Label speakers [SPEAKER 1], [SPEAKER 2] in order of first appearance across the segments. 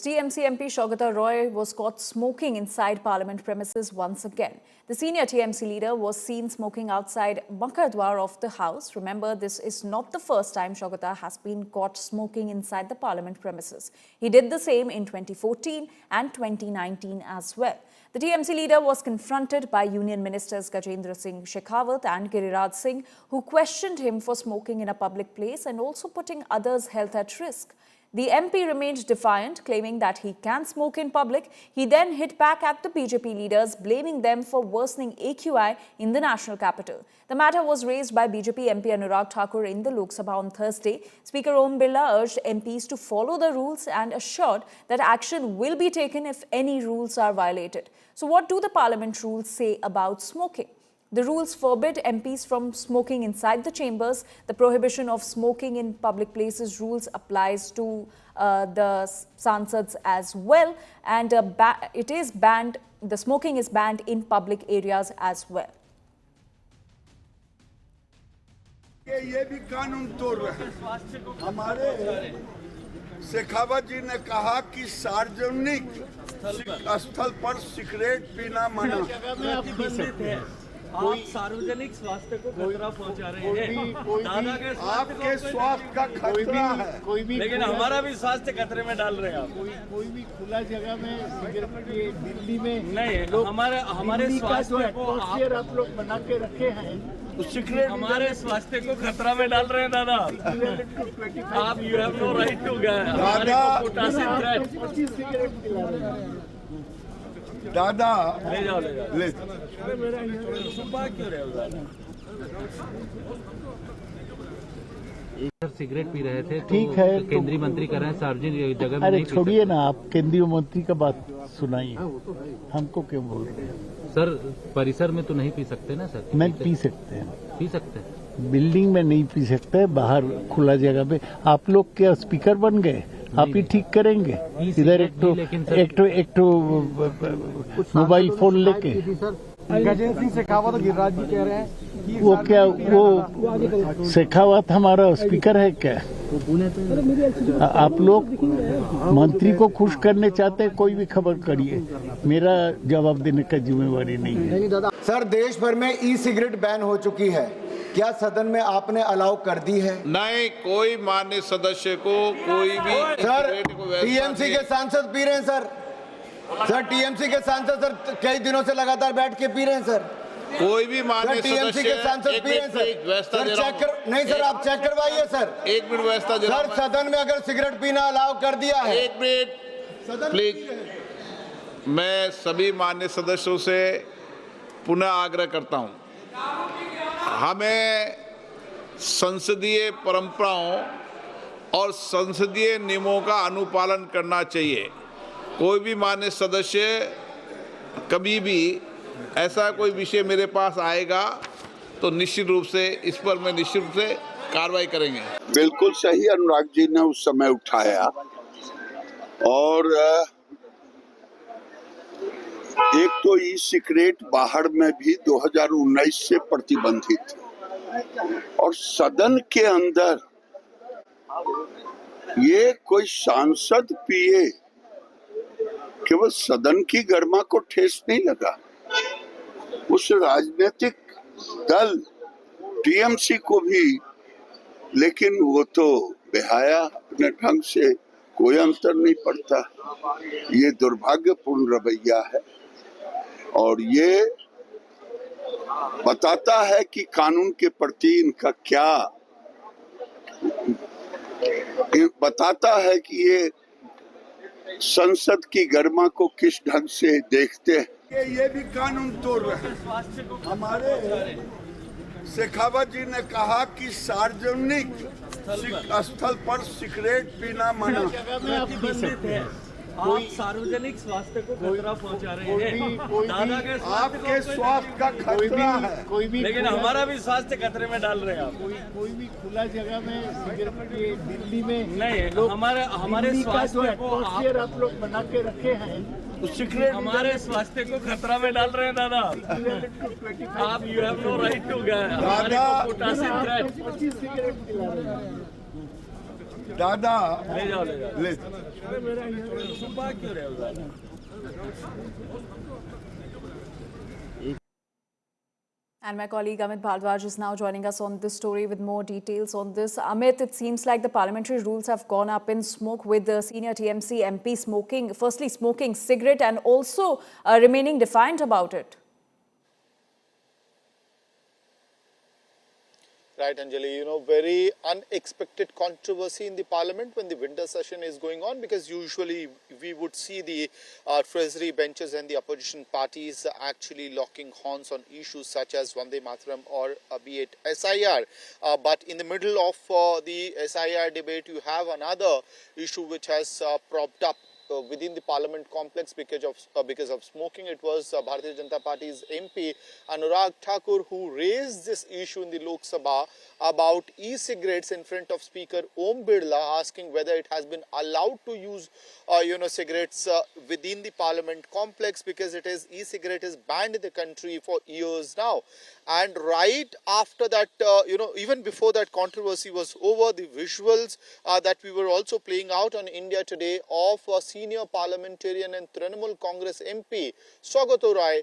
[SPEAKER 1] TMC MP Saugata Roy was caught smoking inside Parliament premises once again. The senior TMC leader was seen smoking outside Makardwar of the House. Remember, this is not the first time Saugata has been caught smoking inside the Parliament premises. He did the same in 2014 and 2019 as well. The TMC leader was confronted by Union Ministers Gajendra Singh Shekhawat and Giriraj Singh, who questioned him for smoking in a public place and also putting others' health at risk. The MP remained defiant, claiming that he can smoke in public. He then hit back at the BJP leaders, blaming them for worsening AQI in the national capital. The matter was raised by BJP MP Anurag Thakur in the Lok Sabha on Thursday. Speaker Om Birla urged MPs to follow the rules and assured that action will be taken if any rules are violated. So what do the Parliament rules say about smoking? The rules forbid MPs from smoking inside the chambers. The prohibition of smoking in public places rules applies to the Sansads as well, and it is banned. The smoking is banned in public areas as well.
[SPEAKER 2] ये भी कानून तोड़ रहे हैं। हमारे शेखावत जी ने कहा कि सार्वजनिक स्थल पर सिगरेट पीना मना।
[SPEAKER 3] आप सार्वजनिक स्वास्थ्य को खतरा पहुंचा रहे हैं। दादा के
[SPEAKER 2] आपके स्वास्थ्य का खतरा है,
[SPEAKER 3] लेकिन हमारा भी स्वास्थ्य खतरे में डाल रहे हैं आप।
[SPEAKER 4] कोई भी खुला जगह में सिगरेट ये दिल्ली में
[SPEAKER 3] नहीं, हमारे स्वास्थ्य को
[SPEAKER 4] आप लोग बना के रखे हैं,
[SPEAKER 2] सिगरेट
[SPEAKER 3] हमारे स्वास्थ्य को खतरा में डाल रहे हैं दादा। आप you have no right to हमारे को पोटासियम थ्रेट।
[SPEAKER 4] 25 सिगरेट पिला रहे हैं।
[SPEAKER 2] दादा
[SPEAKER 3] ले जाओ
[SPEAKER 2] ले
[SPEAKER 3] सुबह क्यों रहे हो दादा?
[SPEAKER 5] सर सिगरेट पी रहे थे तो
[SPEAKER 4] ठीक है,
[SPEAKER 5] केंद्रीय मंत्री कर रहे हैं सार्वजनिक जगह में
[SPEAKER 4] अरे
[SPEAKER 5] नहीं पी
[SPEAKER 4] छोड़िए ना, आप केंद्रीय मंत्री का बात सुनाइए, हमको क्यों बोल रहे हैं?
[SPEAKER 5] सकते। सर परिसर में तो नहीं पी सकते ना सर?
[SPEAKER 4] मैं पी सकते हैं,
[SPEAKER 5] पी सकते हैं।
[SPEAKER 4] बिल्डिंग में नहीं पी सकते, बाहर खुला जगह पे। आप लोग क्या स्पीकर बन गए? आप ही ठीक करेंगे। इधर एक तो मोबाइल फोन लेके
[SPEAKER 6] गजेंद्र सिंह शेखावत और गिरिराज जी कह रहे हैं कि
[SPEAKER 4] वो क्या, वो शेखावत हमारा स्पीकर है क्या? आप लोग मंत्री को खुश करने चाहते हैं, कोई भी खबर करिए, मेरा जवाब देने का जिम्मेवारी नहीं है।
[SPEAKER 7] सर, देश भर में ई सिगरेट बैन हो चुकी है, क्या सदन में आपने अलाउ कर दी है?
[SPEAKER 2] नहीं, कोई माननीय सदस्य को कोई भी
[SPEAKER 7] सर टीएमसी के सांसद पी रहे हैं सर टीएमसी के सांसद सर कई दिनों से लगातार बैठ के पी रहे हैं सर।
[SPEAKER 2] कोई भी माननीय
[SPEAKER 7] टीएमसी के सांसद पी रहे हैं सर चेक कर, नहीं सर आप चेक करवाइए सर।
[SPEAKER 2] एक मिनट व्यवस्था दे रहा हूं।
[SPEAKER 7] सर सदन में अगर सिगरेट पीना अलाउ कर दिया है,
[SPEAKER 2] एक मिनट प्लीज। मैं सभी माननीय सदस्यों से पुनः आग्रह करता हूं, हमें संसदीय परंपराओं और संसदीय नियमों का अनुपालन करना चाहिए। कोई भी माननीय सदस्य कभी भी ऐसा कोई विषय मेरे पास आएगा तो निश्चित रूप से इस पर मैं निश्चित रूप से कार्रवाई करेंगे।
[SPEAKER 8] बिल्कुल सही अनुराग जी ने उस समय उठाया, और एक तो ई सिगरेट बाहर में भी 2019 से प्रतिबंधित, और सदन के अंदर ये कोई सांसद पिए, केवल सदन की गरिमा को ठेस नहीं लगा, उस राजनीतिक दल टीएमसी को भी, लेकिन वो तो बेहाया अपने ढंग से, कोई अंतर नहीं पड़ता। ये दुर्भाग्यपूर्ण रवैया है, और ये बताता है कि कानून के प्रति इनका क्या, बताता है कि ये संसद की गरिमा को किस ढंग से देखते हैं।
[SPEAKER 2] ये भी कानून तोड़ रहे हैं। हमारे शेखावत जी ने कहा कि सार्वजनिक स्थल पर सिगरेट पीना मना।
[SPEAKER 3] आप सार्वजनिक स्वास्थ्य को खतरा पहुंचा रहे हैं। दादा के
[SPEAKER 2] आपके स्वास्थ्य का खतरा है,
[SPEAKER 3] लेकिन हमारा भी स्वास्थ्य खतरे में डाल रहे हैं आप।
[SPEAKER 4] कोई भी खुला जगह में सिगरेट ये दिल्ली में
[SPEAKER 3] नहीं, हमारे स्वास्थ्य को
[SPEAKER 4] आप लोग बना के रखे हैं,
[SPEAKER 2] सिगरेट
[SPEAKER 3] हमारे स्वास्थ्य को खतरा में डाल रहे हैं दादा। आप you have no right to हमारे को पोटासियम थ्रेट।
[SPEAKER 4] 25 सिगरेट पिला रहे हैं।
[SPEAKER 8] दादा
[SPEAKER 3] ले जाओ ले जाओ
[SPEAKER 8] ले
[SPEAKER 3] सुबह क्यों रहे हो दादा
[SPEAKER 1] And my colleague Amit Bhardwaj is now joining us on this story with more details on this. Amit, it seems like the parliamentary rules have gone up in smoke with the senior TMC MP smoking cigarette and also remaining defiant about it.
[SPEAKER 9] Right, Anjali, very unexpected controversy in the parliament when the winter session is going on, because usually we would see the treasury benches and the opposition parties actually locking horns on issues such as Vande Mataram or be it SIR. But in the middle of the SIR debate, you have another issue which has propped up within the parliament complex because of smoking. It was Bharatiya Janata Party's MP Anurag Thakur who raised this issue in the Lok Sabha about e-cigarettes in front of Speaker Om Birla, asking whether it has been allowed to use cigarettes within the parliament complex, because e-cigarette is banned in the country for years now. And right after that, even before that controversy was over, the visuals that we were also playing out on India Today of senior parliamentarian and Trinamool Congress MP Saugato Roy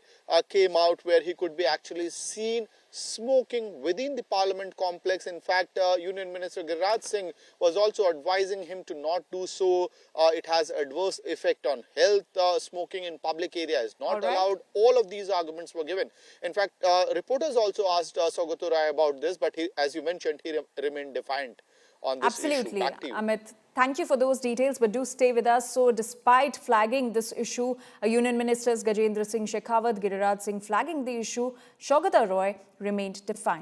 [SPEAKER 9] came out, where he could be actually seen smoking within the parliament complex. In fact, Union Minister Giriraj Singh was also advising him to not do so. It has adverse effect on health. Smoking in public area is not allowed. All of these arguments were given. In fact, reporters also asked Saugato Roy about this, but he, as you mentioned, he remained defiant on this
[SPEAKER 1] Absolutely,
[SPEAKER 9] issue.
[SPEAKER 1] Amit. Thank you for those details, but do stay with us. So despite flagging this issue, Union Ministers Gajendra Singh Shekhawat, Giriraj Singh flagging the issue, Saugato Roy remained defiant.